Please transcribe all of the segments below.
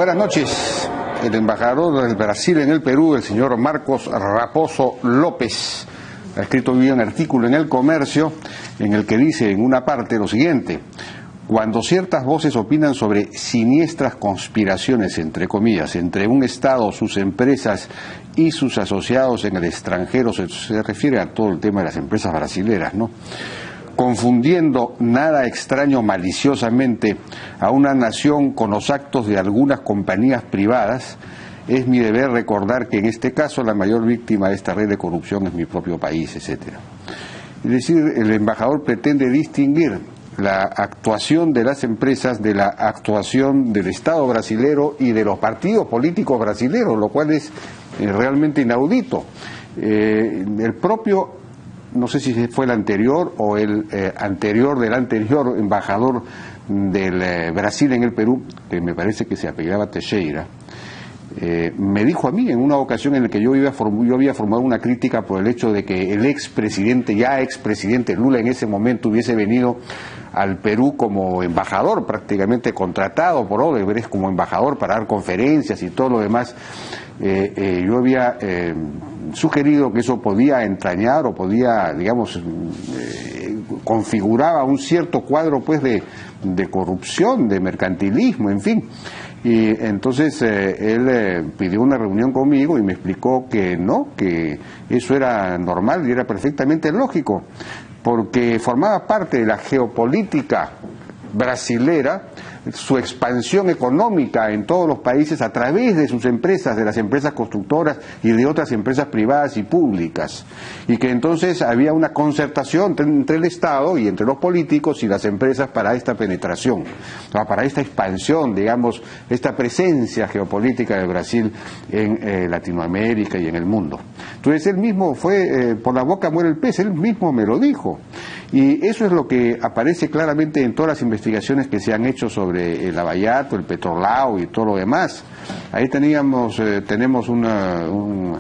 Buenas noches. El embajador del Brasil en el Perú, el señor Marcos Raposo López, ha escrito hoy un artículo en El Comercio en el que dice en una parte lo siguiente: cuando ciertas voces opinan sobre siniestras conspiraciones, entre comillas, entre un Estado, sus empresas y sus asociados en el extranjero, se refiere a todo el tema de las empresas brasileras, ¿no?, confundiendo nada extraño maliciosamente a una nación con los actos de algunas compañías privadas, es mi deber recordar que en este caso la mayor víctima de esta red de corrupción es mi propio país, etcétera. Es decir, el embajador pretende distinguir la actuación de las empresas de la actuación del Estado brasilero y de los partidos políticos brasileros, lo cual es realmente inaudito. El propio, no sé si fue el anterior o el anterior del anterior embajador del Brasil en el Perú, que me parece que se apellidaba Teixeira, me dijo a mí en una ocasión en la que yo había formado una crítica por el hecho de que el expresidente Lula en ese momento hubiese venido al Perú como embajador, prácticamente contratado por Odebrecht como embajador para dar conferencias y todo lo demás. Yo había sugerido que eso podía entrañar o podía, digamos, configuraba un cierto cuadro pues de corrupción, de mercantilismo, en fin. Y entonces él pidió una reunión conmigo y me explicó que no, que eso era normal y era perfectamente lógico, porque formaba parte de la geopolítica brasilera su expansión económica en todos los países a través de sus empresas, de las empresas constructoras y de otras empresas privadas y públicas, y que entonces había una concertación entre el Estado y entre los políticos y las empresas para esta penetración, para esta expansión, digamos, esta presencia geopolítica de Brasil en Latinoamérica y en el mundo. Entonces él mismo fue, por la boca muere el pez, él mismo me lo dijo, y eso es lo que aparece claramente en todas las investigaciones que se han hecho sobre el Lavallato, el Petrolao y todo lo demás. Ahí tenemos un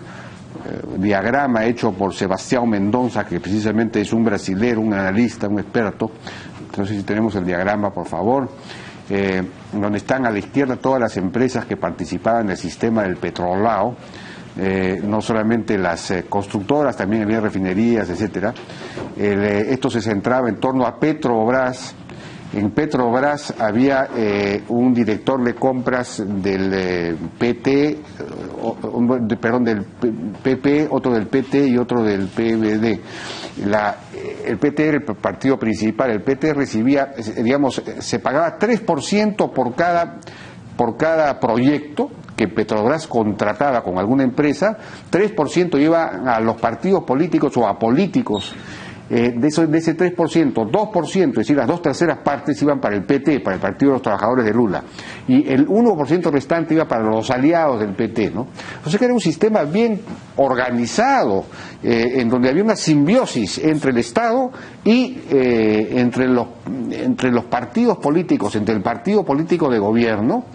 diagrama hecho por Sebastião Mendonça, que precisamente es un brasilero, un analista, un experto. Entonces, si tenemos el diagrama, por favor, donde están a la izquierda todas las empresas que participaban en el sistema del Petrolao, no solamente las constructoras, también había refinerías, etcétera. Esto se centraba en torno a Petrobras. En Petrobras había un director de compras del PT, del PP, otro del PT y otro del PVD. El PT era el partido principal. El PT recibía, digamos, se pagaba 3% por cada proyecto que Petrobras contrataba con alguna empresa. 3% iba a los partidos políticos o a políticos. De ese 3%, 2%, es decir, las 2/3 partes iban para el PT, para el Partido de los Trabajadores de Lula, y el 1% restante iba para los aliados del PT, ¿no? O sea que era un sistema bien organizado, en donde había una simbiosis entre el Estado y entre los partidos políticos, entre el partido político de gobierno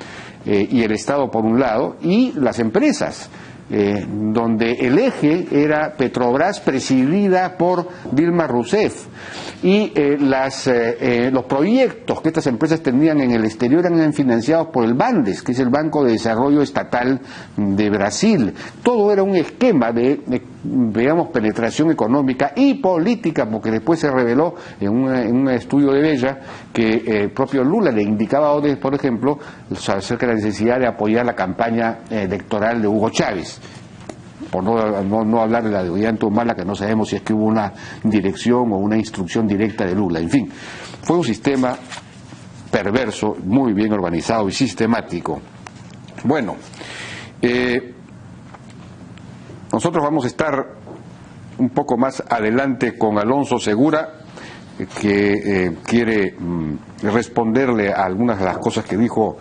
y el Estado por un lado, y las empresas. Donde el eje era Petrobras, presidida por Dilma Rousseff, y los proyectos que estas empresas tenían en el exterior eran financiados por el Bandes, que es el Banco de Desarrollo Estatal de Brasil. Todo era un esquema de digamos, penetración económica y política, porque después se reveló en un estudio de Bella que el propio Lula le indicaba a Odebrecht, por ejemplo, acerca de la necesidad de apoyar la campaña electoral de Hugo Chávez, por no hablar de la de Ollanta-Humala, que no sabemos si es que hubo una dirección o una instrucción directa de Lula. En fin, fue un sistema perverso, muy bien organizado y sistemático. Bueno, nosotros vamos a estar un poco más adelante con Alonso Segura, que quiere responderle a algunas de las cosas que dijo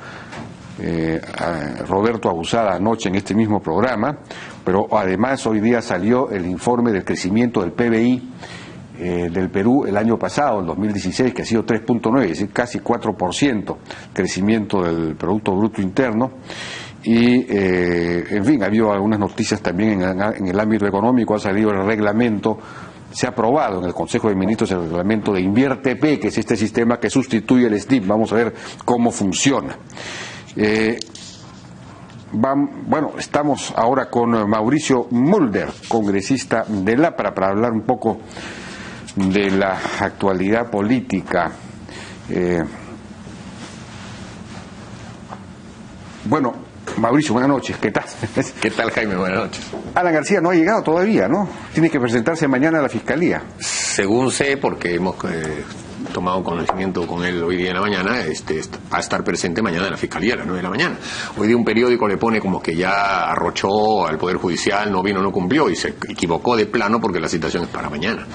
a Roberto Abusada anoche en este mismo programa, pero además hoy día salió el informe del crecimiento del PBI del Perú el año pasado, el 2016, que ha sido 3.9, es decir, casi 4% crecimiento del Producto Bruto Interno. Y, en fin, ha habido algunas noticias también en el ámbito económico. Ha salido el reglamento, se ha aprobado en el Consejo de Ministros el reglamento de InvierteP, que es este sistema que sustituye el SNIP. Vamos a ver cómo funciona. Bueno, estamos ahora con Mauricio Mulder, congresista del APRA, para hablar un poco de la actualidad política. Bueno, Mauricio, buenas noches, ¿qué tal? ¿Qué tal, Jaime? Buenas noches. Alan García no ha llegado todavía, ¿no? Tiene que presentarse mañana a la Fiscalía. Según sé, porque hemos tomado conocimiento con él hoy día en la mañana, va a estar presente mañana en la Fiscalía a las 9 de la mañana. Hoy día un periódico le pone como que ya arrochó al Poder Judicial, no vino, no cumplió, y se equivocó de plano porque la citación es para mañana.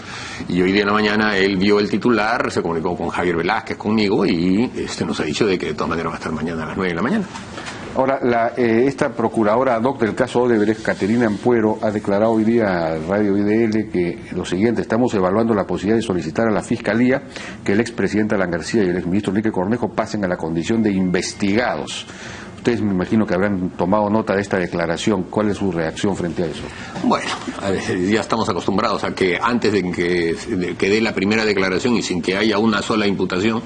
Y hoy día en la mañana él vio el titular, se comunicó con Javier Velázquez, conmigo, y nos ha dicho de que de todas maneras va a estar mañana a las 9 de la mañana. Ahora, esta procuradora ad hoc del caso Odebrecht, Caterina Ampuero, ha declarado hoy día a Radio IDL que lo siguiente: estamos evaluando la posibilidad de solicitar a la Fiscalía que el expresidente Alan García y el exministro Enrique Cornejo pasen a la condición de investigados. Ustedes me imagino que habrán tomado nota de esta declaración. ¿Cuál es su reacción frente a eso? Bueno, ya estamos acostumbrados a que antes de que dé la primera declaración y sin que haya una sola imputación,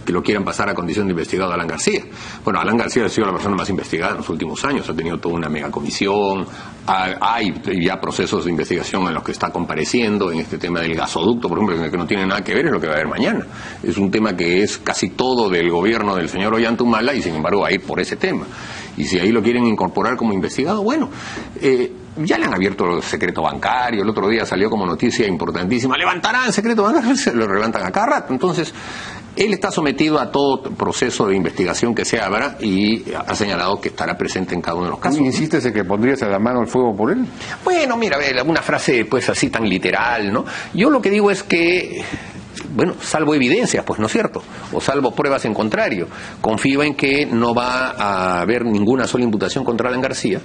que lo quieran pasar a condición de investigado a Alan García. Bueno, Alan García ha sido la persona más investigada en los últimos años, ha tenido toda una megacomisión, hay ya procesos de investigación en los que está compareciendo, en este tema del gasoducto, por ejemplo, que no tiene nada que ver, es lo que va a haber mañana. Es un tema que es casi todo del gobierno del señor Ollanta-Humala y sin embargo va a ir por ese tema. Y si ahí lo quieren incorporar como investigado, bueno, ya le han abierto el secreto bancario, el otro día salió como noticia importantísima, levantarán secreto bancario, se lo levantan a cada rato. Entonces, él está sometido a todo proceso de investigación que se abra y ha señalado que estará presente en cada uno de los casos. ¿Insistes en que pondrías la mano al fuego por él? Bueno, mira, una frase pues así tan literal, ¿no? Yo lo que digo es que, bueno, salvo evidencias, pues no es cierto, o salvo pruebas en contrario, confío en que no va a haber ninguna sola imputación contra Alan García,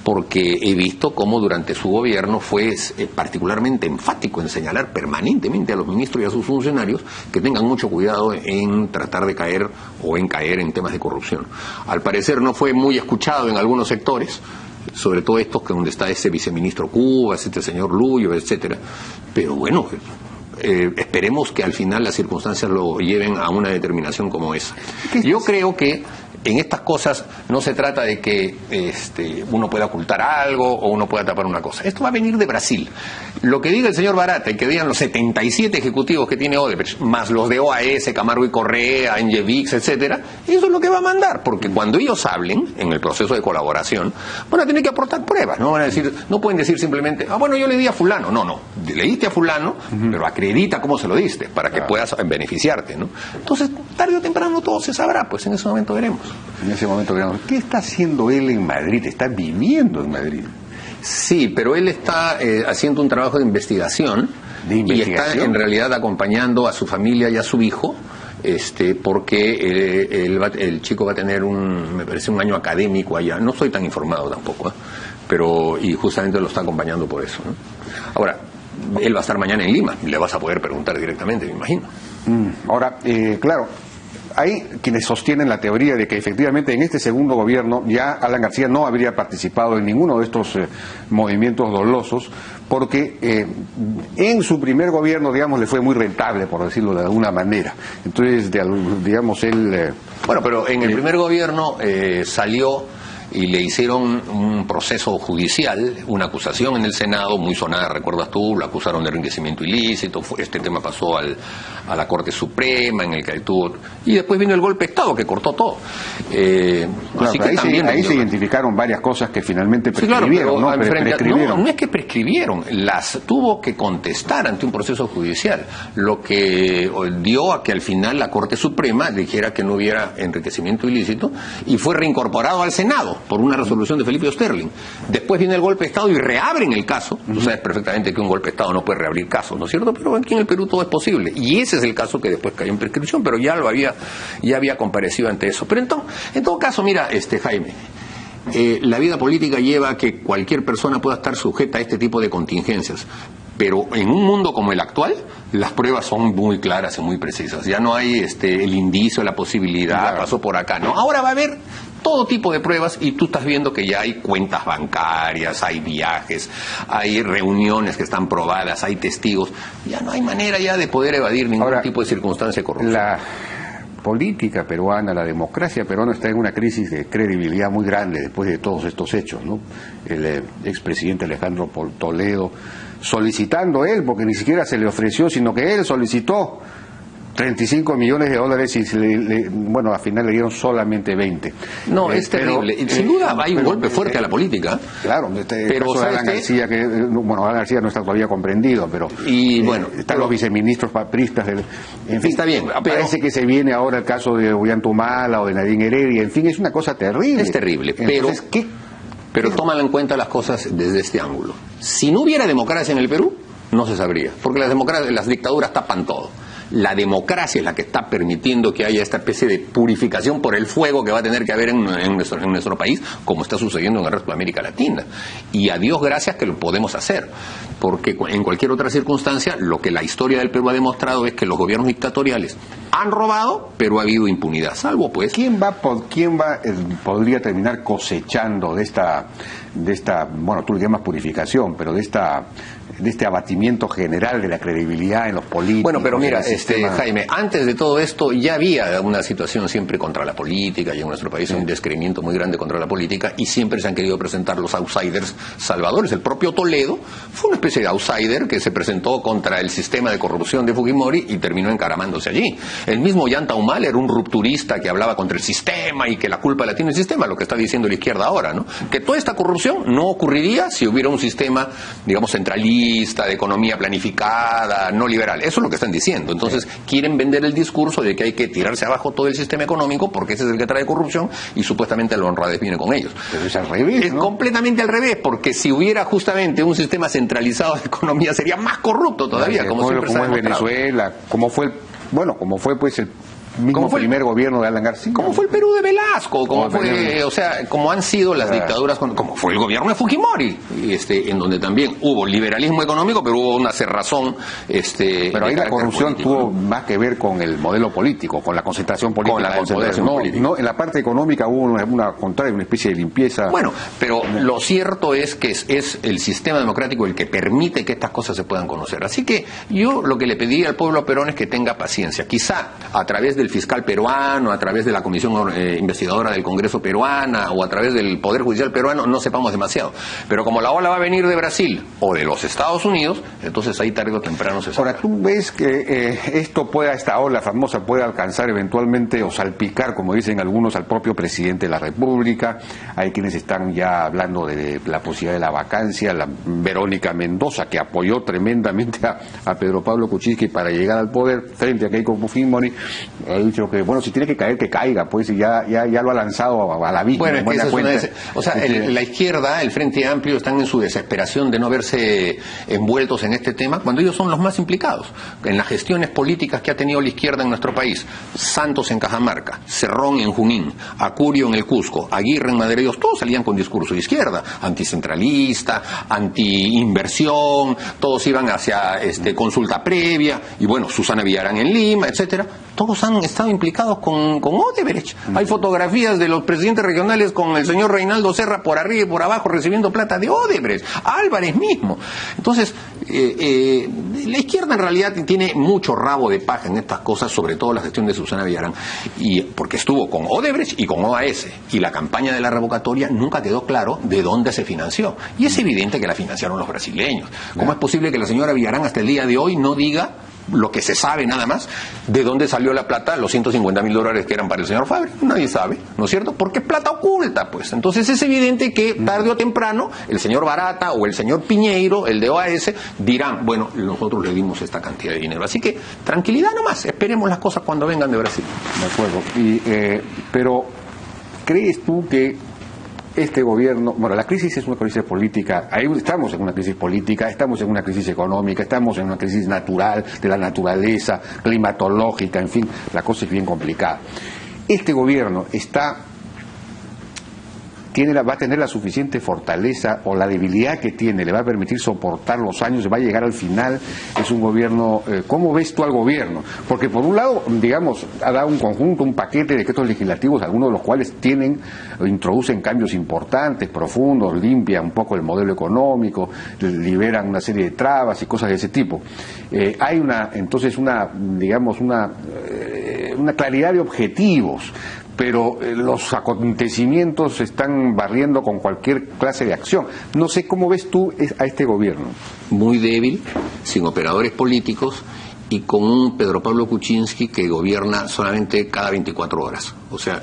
porque he visto cómo durante su gobierno fue particularmente enfático en señalar permanentemente a los ministros y a sus funcionarios que tengan mucho cuidado en tratar de caer o en caer en temas de corrupción. Al parecer no fue muy escuchado en algunos sectores, sobre todo estos que donde está ese viceministro Cubas, este señor Luyo, etcétera. Pero bueno, esperemos que al final las circunstancias lo lleven a una determinación como esa. Yo creo que en estas cosas no se trata de que uno pueda ocultar algo o uno pueda tapar una cosa. Esto va a venir de Brasil. Lo que diga el señor Barata y que digan los 77 ejecutivos que tiene Odebrecht, más los de OAS, Camargo y Correa, Engevix, etcétera, eso es lo que va a mandar, porque cuando ellos hablen en el proceso de colaboración, van a tener que aportar pruebas, no van a decir, no pueden decir simplemente, bueno, yo le di a fulano, no, le diste a fulano, pero acredita cómo se lo diste, para que puedas beneficiarte, ¿no? Entonces, tarde o temprano todo se sabrá, pues en ese momento veremos. En ese momento veremos. ¿Qué está haciendo él en Madrid? Está viviendo en Madrid. Sí, pero él está haciendo un trabajo de investigación y está en realidad acompañando a su familia y a su hijo, porque el chico va a tener me parece un año académico allá. No estoy tan informado tampoco, pero y justamente lo está acompañando por eso, ¿no? Ahora, él va a estar mañana en Lima, le vas a poder preguntar directamente, me imagino. Ahora, claro, hay quienes sostienen la teoría de que efectivamente en este segundo gobierno ya Alan García no habría participado en ninguno de estos movimientos dolosos, porque en su primer gobierno, digamos, le fue muy rentable, por decirlo de alguna manera. Entonces, digamos, él... Bueno, pero en el primer gobierno salió y le hicieron un proceso judicial, una acusación en el Senado, muy sonada, recuerdas tú, lo acusaron de enriquecimiento ilícito, este tema pasó a la Corte Suprema, en el que tuvo... Y después vino el golpe de Estado, que cortó todo. Claro, así que ahí se identificaron varias cosas que finalmente prescribieron, sí, claro, prescribieron. No es que prescribieron, las tuvo que contestar ante un proceso judicial, lo que dio a que al final la Corte Suprema dijera que no hubiera enriquecimiento ilícito y fue reincorporado al Senado por una resolución de Felipe Osterling. Después viene el golpe de Estado y reabren el caso. Tú sabes perfectamente que un golpe de Estado no puede reabrir casos, ¿no es cierto? Pero aquí en el Perú todo es posible. Y ese es el caso que después cayó en prescripción, pero ya había comparecido ante eso. Pero en todo caso, mira, Jaime, la vida política lleva a que cualquier persona pueda estar sujeta a este tipo de contingencias. Pero en un mundo como el actual, las pruebas son muy claras y muy precisas. Ya no hay el indicio, la posibilidad, claro, pasó por acá, ¿no? Ahora va a haber todo tipo de pruebas y tú estás viendo que ya hay cuentas bancarias, hay viajes, hay reuniones que están probadas, hay testigos. Ya no hay manera ya de poder evadir ningún tipo de circunstancia de corrupción. política peruana, la democracia peruana está en una crisis de credibilidad muy grande después de todos estos hechos, ¿no? El expresidente Alejandro Toledo solicitando él, porque ni siquiera se le ofreció, sino que él solicitó 35 millones de dólares y bueno, al final le dieron solamente 20. No, es terrible. Sin duda hay un golpe fuerte a la política. Claro, pero caso de Alan García, bueno, Alan García no está todavía comprendido, pero y bueno, están los viceministros papristas, en fin, está bien, parece que se viene ahora el caso de Ollantumala o de Nadine Heredia, en fin, es una cosa terrible. Es terrible, entonces, pero tómalo en cuenta las cosas desde este ángulo. Si no hubiera democracia en el Perú, no se sabría, porque las dictaduras tapan todo. La democracia es la que está permitiendo que haya esta especie de purificación por el fuego que va a tener que haber en nuestro país, como está sucediendo en el resto de América Latina. Y a Dios gracias que lo podemos hacer, porque en cualquier otra circunstancia, lo que la historia del Perú ha demostrado es que los gobiernos dictatoriales han robado, pero ha habido impunidad, salvo pues... ¿Quién podría terminar cosechando de esta, bueno, tú le llamas purificación, pero de este abatimiento general de la credibilidad en los políticos? Bueno, pero mira, Jaime, antes de todo esto ya había una situación siempre contra la política, y en nuestro país hay un descreimiento muy grande contra la política, y siempre se han querido presentar los outsiders salvadores. El propio Toledo fue una especie de outsider que se presentó contra el sistema de corrupción de Fujimori y terminó encaramándose allí. El mismo Ollanta Humala era un rupturista que hablaba contra el sistema y que la culpa la tiene el sistema, lo que está diciendo la izquierda ahora, ¿no? Que toda esta corrupción no ocurriría si hubiera un sistema, digamos, centralista, de economía planificada, no liberal. Eso es lo que están diciendo. Entonces, quieren vender el discurso de que hay que tirarse abajo todo el sistema económico porque ese es el que trae corrupción y supuestamente la honradez viene con ellos. Pero es al revés, es, ¿no? Completamente al revés, porque si hubiera justamente un sistema centralizado de economía sería más corrupto todavía, como siempre se ha demostrado. Venezuela, como fue pues el mismo primer gobierno de Alan García. Como fue el Perú de Velasco, como han sido las dictaduras, como fue el gobierno de Fujimori, en donde también hubo liberalismo económico, pero hubo una cerrazón. Pero ahí la corrupción tuvo más que ver con el modelo político, con la concentración política. Con la concentración política. No, en la parte económica hubo una especie de limpieza. Bueno, pero lo cierto es que es el sistema democrático el que permite que estas cosas se puedan conocer. Así que yo lo que le pediría al pueblo peruano es que tenga paciencia. Quizá a través del fiscal peruano, a través de la comisión investigadora del Congreso peruana o a través del Poder Judicial peruano no sepamos demasiado. Pero como la ola va a venir de Brasil o de los Estados Unidos, entonces ahí tarde o temprano se sabe. Ahora, ¿tú ves que esta ola famosa puede alcanzar eventualmente o salpicar, como dicen algunos, al propio presidente de la República? Hay quienes están ya hablando de la posibilidad de la vacancia, la Verónica Mendoza, que apoyó tremendamente a Pedro Pablo Kuczynski para llegar al poder frente a Keiko Fujimori. Ha dicho que, bueno, si tiene que caer, que caiga, pues, y ya lo ha lanzado a la víctima. Bueno, es que la izquierda, el Frente Amplio, están en su desesperación de no verse envueltos en este tema, cuando ellos son los más implicados en las gestiones políticas que ha tenido la izquierda en nuestro país. Santos en Cajamarca, Cerrón en Junín, Acurio en el Cusco, Aguirre en Madrid, todos salían con discurso de izquierda, anticentralista, antiinversión, todos iban hacia consulta previa, y bueno, Susana Villarán en Lima, etcétera. Todos han estado implicados con Odebrecht. Hay fotografías de los presidentes regionales con el señor Reinaldo Serra por arriba y por abajo recibiendo plata de Odebrecht, Álvarez mismo. Entonces, la izquierda en realidad tiene mucho rabo de paja en estas cosas, sobre todo la gestión de Susana Villarán, porque estuvo con Odebrecht y con OAS, y la campaña de la revocatoria nunca quedó claro de dónde se financió. Y es evidente que la financiaron los brasileños. ¿Cómo es posible que la señora Villarán hasta el día de hoy no diga lo que se sabe nada más, de dónde salió la plata, los $150.000 que eran para el señor Fabre? Nadie sabe, ¿no es cierto? Porque es plata oculta, pues. Entonces es evidente que tarde o temprano el señor Barata o el señor Piñeiro, el de OAS, dirán, bueno, nosotros le dimos esta cantidad de dinero. Así que tranquilidad nomás, esperemos las cosas cuando vengan de Brasil. De acuerdo. Pero, ¿crees tú que este gobierno, bueno, la crisis es una crisis política, ahí estamos en una crisis política, estamos en una crisis económica, estamos en una crisis natural, de la naturaleza, climatológica, en fin, la cosa es bien complicada. Este gobierno va a tener la suficiente fortaleza, o la debilidad que tiene le va a permitir soportar los años, va a llegar al final. Es un gobierno, ¿cómo ves tú al gobierno? Porque por un lado, digamos, ha dado un conjunto, un paquete de decretos legislativos, algunos de los cuales introducen cambios importantes, profundos, limpian un poco el modelo económico, liberan una serie de trabas y cosas de ese tipo. Hay una una claridad de objetivos, pero los acontecimientos se están barriendo con cualquier clase de acción. No sé cómo ves tú a este gobierno. Muy débil, sin operadores políticos y con un Pedro Pablo Kuczynski que gobierna solamente cada 24 horas. O sea,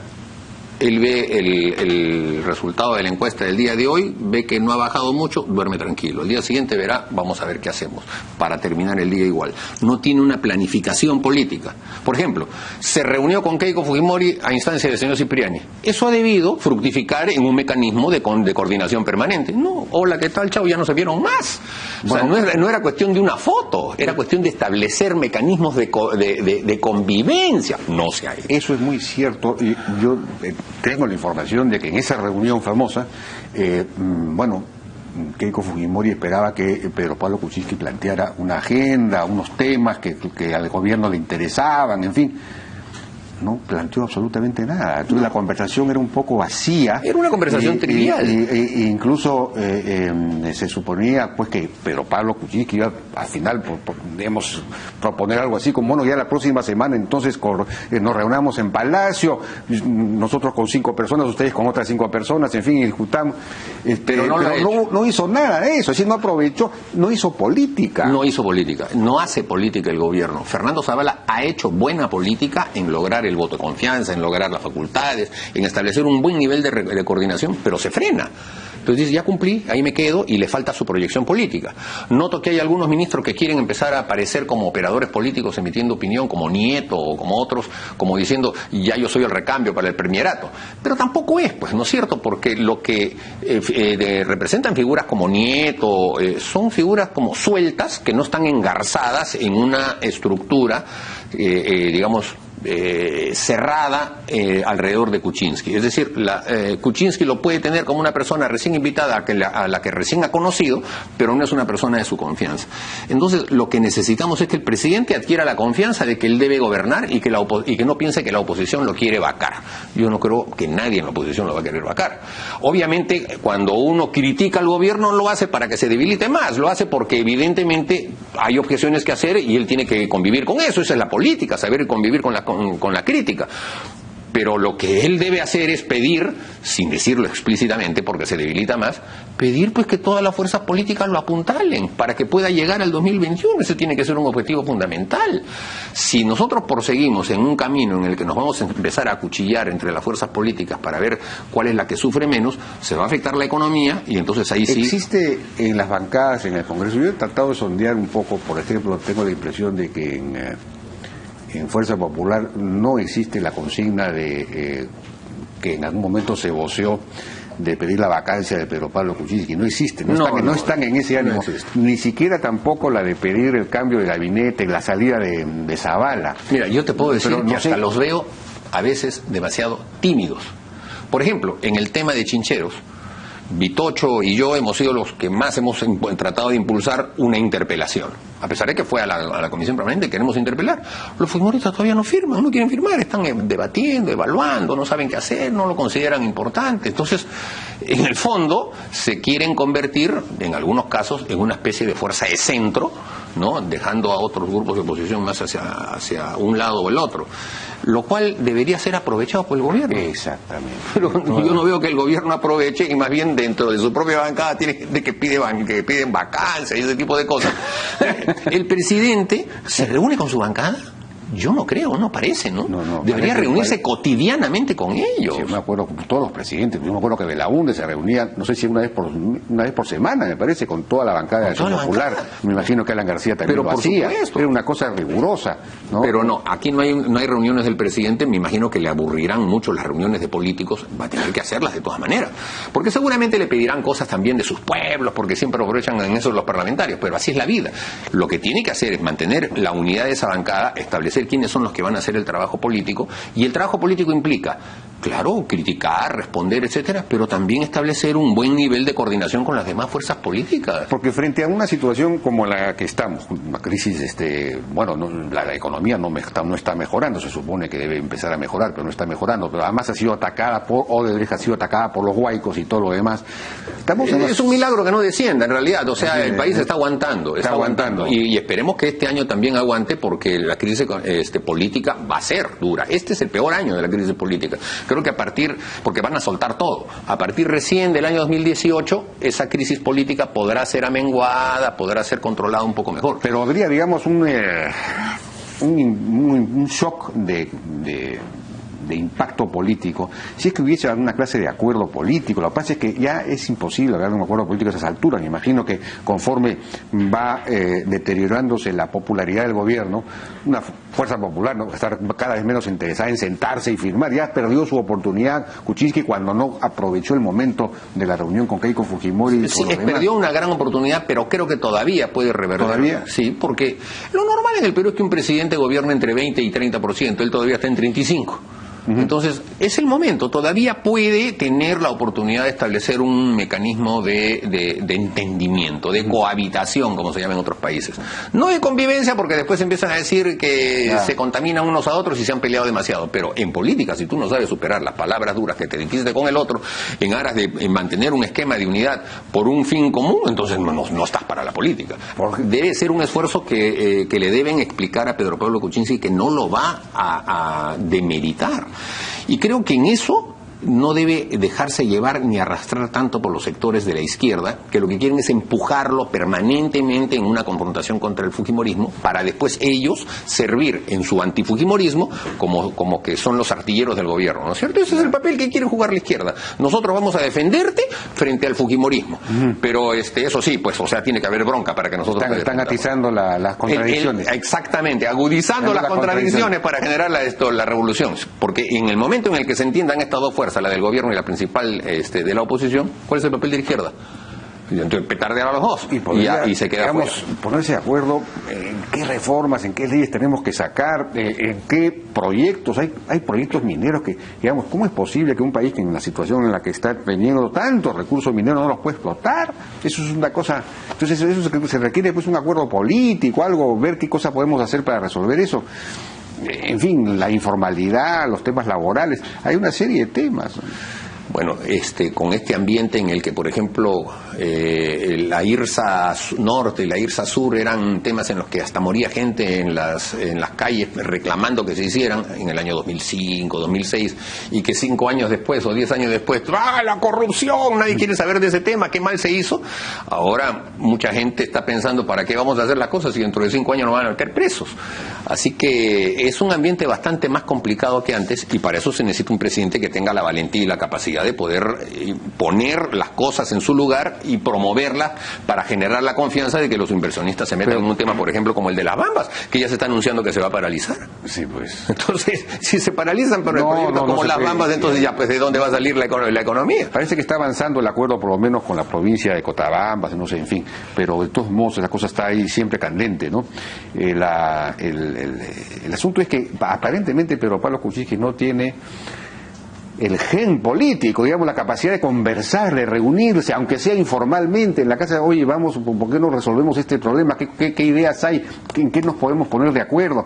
él ve el resultado de la encuesta del día de hoy, ve que no ha bajado mucho, duerme tranquilo. El día siguiente verá, vamos a ver qué hacemos para terminar el día igual. No tiene una planificación política. Por ejemplo, se reunió con Keiko Fujimori a instancia del señor Cipriani. Eso ha debido fructificar en un mecanismo de coordinación permanente. No, hola, ¿qué tal? Chao, ya no se vieron más. Bueno, o sea, no era cuestión de una foto, era cuestión de establecer mecanismos de convivencia. No se ha hecho. Eso es muy cierto. Y yo tengo la información de que en esa reunión famosa, Keiko Fujimori esperaba que Pedro Pablo Kuczynski planteara una agenda, unos temas que al gobierno le interesaban, en fin. No planteó absolutamente nada. Entonces la conversación era un poco vacía. Era una conversación trivial. Incluso se suponía pues que Pedro Pablo Kuczynski iba al final podemos proponer algo así como, bueno, ya la próxima semana entonces nos reunamos en Palacio, nosotros con 5 personas, ustedes con otras 5 personas, en fin, y discutamos. Pero no hizo nada de eso, es decir, no aprovechó, no hizo política. No hizo política, no hace política el gobierno. Fernando Zavala ha hecho buena política en lograr el voto de confianza, en lograr las facultades, en establecer un buen nivel de coordinación, pero se frena. Entonces dice, ya cumplí, ahí me quedo, y le falta su proyección política. Noto que hay algunos ministros que quieren empezar a aparecer como operadores políticos emitiendo opinión, como Nieto o como otros, como diciendo, ya yo soy el recambio para el premierato. Pero tampoco es, pues, ¿no es cierto? Porque lo que representan figuras como Nieto son figuras como sueltas, que no están engarzadas en una estructura, digamos, cerrada alrededor de Kuczynski. Es decir, Kuczynski lo puede tener como una persona recién invitada a la que recién ha conocido, pero no es una persona de su confianza. Entonces, lo que necesitamos es que el presidente adquiera la confianza de que él debe gobernar y que no piense que la oposición lo quiere vacar. Yo no creo que nadie en la oposición lo va a querer vacar. Obviamente, cuando uno critica al gobierno, lo hace para que se debilite más, lo hace porque evidentemente hay objeciones que hacer y él tiene que convivir con eso. Esa es la política, saber convivir con la crítica. Pero lo que él debe hacer es pedir, sin decirlo explícitamente porque se debilita más, pedir pues que todas las fuerzas políticas lo apuntalen para que pueda llegar al 2021. Ese tiene que ser un objetivo fundamental. Si nosotros proseguimos en un camino en el que nos vamos a empezar a acuchillar entre las fuerzas políticas para ver cuál es la que sufre menos, se va a afectar la economía y entonces ahí sí... Existe en las bancadas, en el Congreso, yo he tratado de sondear un poco, por ejemplo, tengo la impresión de que en Fuerza Popular no existe la consigna de que en algún momento se voceó de pedir la vacancia de Pedro Pablo Kuczynski. No existe, no están en ese ánimo, ni siquiera tampoco la de pedir el cambio de gabinete, la salida de Zavala. Mira, yo te puedo decir que hasta los veo a veces demasiado tímidos. Por ejemplo, en el tema de Chincheros, Vitocho y yo hemos sido los que más hemos tratado de impulsar una interpelación. A pesar de que fue a la comisión permanente, queremos interpelar. Los fujimoristas todavía no firman, no quieren firmar, están debatiendo, evaluando, no saben qué hacer, no lo consideran importante. Entonces, en el fondo, se quieren convertir, en algunos casos, en una especie de fuerza de centro, ¿no? Dejando a otros grupos de oposición más hacia un lado o el otro. Lo cual debería ser aprovechado por el gobierno. Exactamente. Pero yo no veo que el gobierno aproveche, y más bien dentro de su propia bancada tiene gente que piden vacancias y ese tipo de cosas. ¿El presidente se reúne con su bancada? Yo no creo, no parece, ¿no? Debería reunirse cotidianamente con ellos. Sí, yo me acuerdo con todos los presidentes. Yo me acuerdo que Belaúnde se reunía, no sé si una vez por semana, me parece, con toda la bancada de Acción Popular. Me imagino que Alan García también lo hacía. Era una cosa rigurosa, ¿no? Pero no, aquí no hay reuniones del presidente. Me imagino que le aburrirán mucho las reuniones de políticos. Va a tener que hacerlas de todas maneras. Porque seguramente le pedirán cosas también de sus pueblos, porque siempre aprovechan en eso los parlamentarios. Pero así es la vida. Lo que tiene que hacer es mantener la unidad de esa bancada, establecer quiénes son los que van a hacer el trabajo político, y el trabajo político implica Claro, criticar, responder, etcétera, pero también establecer un buen nivel de coordinación con las demás fuerzas políticas. Porque frente a una situación como la que estamos, una crisis, la economía no está mejorando, se supone que debe empezar a mejorar, pero no está mejorando, pero además ha sido atacada Odebrecht, ha sido atacada por los huaicos y todo lo demás. Es un milagro que no descienda, en realidad, o sea, el país está aguantando. Y esperemos que este año también aguante, porque la crisis política va a ser dura. Este es el peor año de la crisis política. Creo que porque van a soltar todo, a partir recién del año 2018, esa crisis política podrá ser amenguada, podrá ser controlada un poco mejor. Pero habría, digamos, un shock de impacto político, si es que hubiese alguna clase de acuerdo político. Lo que pasa es que ya es imposible hablar de un acuerdo político a esas alturas. Me imagino que conforme va deteriorándose la popularidad del gobierno, una fuerza popular no va a estar cada vez menos interesada en sentarse y firmar. Ya perdió su oportunidad Kuczynski cuando no aprovechó el momento de la reunión con Keiko Fujimori. Sí, perdió una gran oportunidad, pero creo que todavía puede revertir. ¿Todavía? Sí, porque lo normal en el Perú es que un presidente gobierne entre 20 y 30%, él todavía está en 35%. Entonces, es el momento, todavía puede tener la oportunidad de establecer un mecanismo de entendimiento, de cohabitación, como se llama en otros países. No de convivencia, porque después empiezan a decir que se contaminan unos a otros y se han peleado demasiado, pero en política, si tú no sabes superar las palabras duras que te dijiste con el otro, en aras de mantener un esquema de unidad por un fin común, entonces no estás para la política. Debe ser un esfuerzo que le deben explicar a Pedro Pablo Kuczynski, que no lo va a demeritar. Y creo que en eso no debe dejarse llevar ni arrastrar tanto por los sectores de la izquierda, que lo que quieren es empujarlo permanentemente en una confrontación contra el fujimorismo, para después ellos servir en su antifujimorismo como que son los artilleros del gobierno, ¿no es cierto? Ese es el papel que quiere jugar la izquierda. Nosotros vamos a defenderte frente al fujimorismo, pero eso sí, pues, o sea, tiene que haber bronca para que nosotros están atizando las contradicciones. Exactamente, agudizando las contradicciones para generar la revolución, porque en el momento en el que se entiendan estas dos fuerzas, la del gobierno y la principal de la oposición, ¿cuál es el papel de la izquierda? Entonces petardear a los dos y se queda fuera. Ponerse de acuerdo en qué reformas, en qué leyes tenemos que sacar, en qué proyectos. Hay proyectos mineros que, digamos, ¿cómo es posible que un país que en la situación en la que está teniendo tantos recursos mineros no los puede explotar? Eso es una cosa. Entonces eso se requiere pues un acuerdo político, algo, ver qué cosa podemos hacer para resolver eso. En fin, la informalidad, los temas laborales, hay una serie de temas. Bueno, con este ambiente en el que, por ejemplo, la IRSA Norte y la IRSA Sur eran temas en los que hasta moría gente en las calles reclamando que se hicieran en el año 2005, 2006, y que 5 años después o 10 años después, ¡ah, la corrupción! Nadie quiere saber de ese tema, qué mal se hizo. Ahora mucha gente está pensando, ¿para qué vamos a hacer las cosas si dentro de 5 años nos van a meter presos? Así que es un ambiente bastante más complicado que antes, y para eso se necesita un presidente que tenga la valentía y la capacidad de poder poner las cosas en su lugar y promoverlas para generar la confianza de que los inversionistas se metan en un tema, por ejemplo, como el de las Bambas, que ya se está anunciando que se va a paralizar. Sí, pues. Entonces, si se paralizan por el proyecto como las Bambas, entonces ya, pues, ¿de dónde va a salir la economía? Parece que está avanzando el acuerdo, por lo menos con la provincia de Cotabambas, no sé, en fin, pero de todos modos la cosa está ahí siempre candente, ¿no? El asunto es que aparentemente Pedro Pablo Kuczynski no tiene el gen político, digamos, la capacidad de conversar, de reunirse, aunque sea informalmente en la casa. Oye, vamos, ¿por qué no resolvemos este problema? ¿Qué ideas hay? ¿En qué nos podemos poner de acuerdo?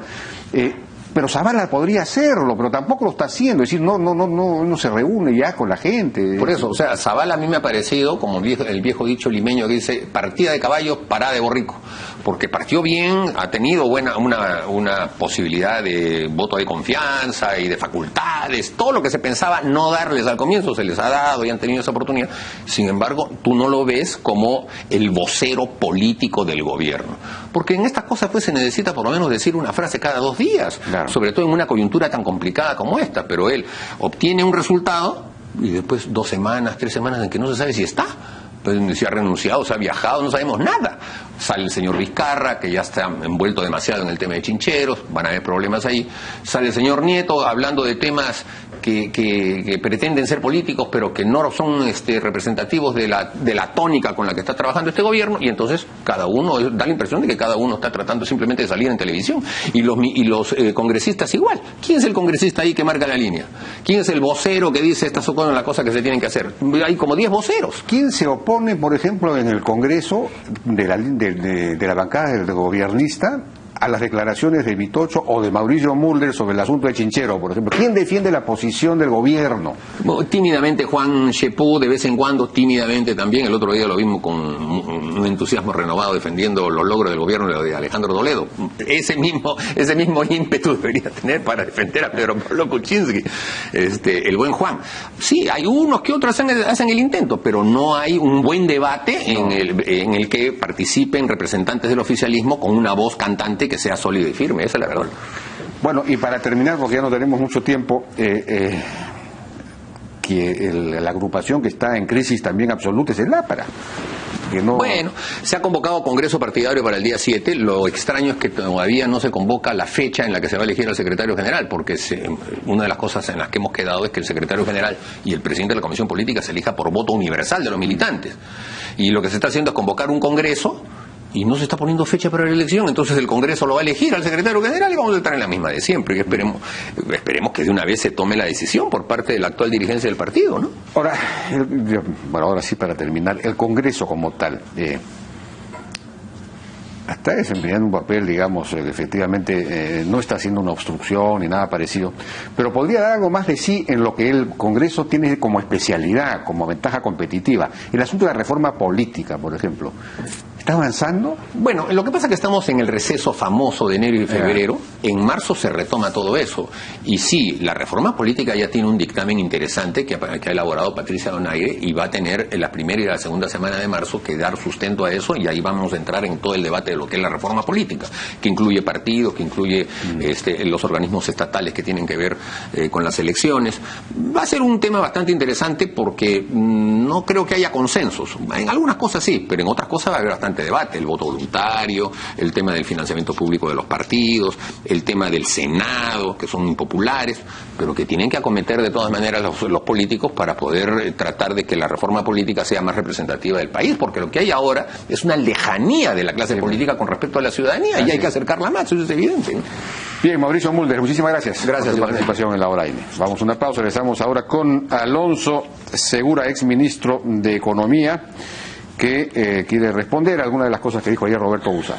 Pero Zavala podría hacerlo, pero tampoco lo está haciendo. Es decir, no se reúne ya con la gente. Por eso, o sea, Zavala a mí me ha parecido, como el viejo dicho limeño que dice, partida de caballo, parada de borrico. Porque partió bien, ha tenido una posibilidad de voto de confianza y de facultades, todo lo que se pensaba no darles al comienzo se les ha dado y han tenido esa oportunidad. Sin embargo, tú no lo ves como el vocero político del gobierno. Porque en estas cosas pues se necesita por lo menos decir una frase cada 2 días, claro, sobre todo en una coyuntura tan complicada como esta, pero él obtiene un resultado y después 2 semanas, 3 semanas en que no se sabe si está. Pues, si ha renunciado, se ha viajado, no sabemos nada. Sale el señor Vizcarra, que ya está envuelto demasiado en el tema de Chincheros, van a haber problemas ahí. Sale el señor Nieto hablando de temas que pretenden ser políticos, pero que no son representativos de la tónica con la que está trabajando este gobierno, y entonces cada uno, da la impresión de que cada uno está tratando simplemente de salir en televisión, y los congresistas igual. ¿Quién es el congresista ahí que marca la línea? ¿Quién es el vocero que dice estas son las cosas que se tienen que hacer? Hay como 10 voceros. ¿Quién se opone, por ejemplo, en el Congreso de la bancada del gobernista a las declaraciones de Vitocho o de Mauricio Mulder sobre el asunto de Chinchero, por ejemplo? ¿Quién defiende la posición del gobierno? Tímidamente Juan Chepú, de vez en cuando, tímidamente también. El otro día lo vimos con un entusiasmo renovado defendiendo los logros del gobierno de Alejandro Toledo. Ese mismo ímpetu debería tener para defender a Pedro Pablo Kuczynski, el buen Juan. Sí, hay unos que otros hacen el intento, pero no hay un buen debate en el que participen representantes del oficialismo con una voz cantante que sea sólida y firme. Esa es la verdad. Bueno, y para terminar, porque ya no tenemos mucho tiempo, la agrupación que está en crisis también absoluta es el APRA. Bueno, se ha convocado Congreso Partidario para el día 7. Lo extraño es que todavía no se convoca la fecha en la que se va a elegir al secretario general, porque una de las cosas en las que hemos quedado es que el secretario general y el presidente de la Comisión Política se elija por voto universal de los militantes. Y lo que se está haciendo es convocar un Congreso y no se está poniendo fecha para la elección. Entonces el Congreso lo va a elegir al secretario general y vamos a estar en la misma de siempre. Y esperemos que de una vez se tome la decisión por parte de la actual dirigencia del partido, ¿no? Ahora sí, para terminar, el Congreso como tal está desempeñando un papel, digamos, efectivamente no está haciendo una obstrucción ni nada parecido, pero podría dar algo más de sí en lo que el Congreso tiene como especialidad, como ventaja competitiva. El asunto de la reforma política, por ejemplo. ¿Está avanzando? Bueno, lo que pasa es que estamos en el receso famoso de enero y febrero. En marzo se retoma todo eso. Y sí, la reforma política ya tiene un dictamen interesante que ha elaborado Patricia Donaire, y va a tener en la primera y la segunda semana de marzo que dar sustento a eso, y ahí vamos a entrar en todo el debate de lo que es la reforma política, que incluye partidos, que incluye los organismos estatales que tienen que ver con las elecciones. Va a ser un tema bastante interesante porque no creo que haya consensos. En algunas cosas sí, pero en otras cosas va a haber bastante debate: el voto voluntario, el tema del financiamiento público de los partidos, el tema del Senado, que son impopulares, pero que tienen que acometer de todas maneras los políticos para poder tratar de que la reforma política sea más representativa del país, porque lo que hay ahora es una lejanía de la clase política con respecto a la ciudadanía, y hay que acercarla más, eso es evidente, ¿no? Bien, Mauricio Mulder, muchísimas gracias. Gracias por tu participación en La Hora M. Vamos a una pausa, regresamos ahora con Alonso Segura, ex ministro de Economía, que quiere responder a algunas de las cosas que dijo ayer Roberto Busar.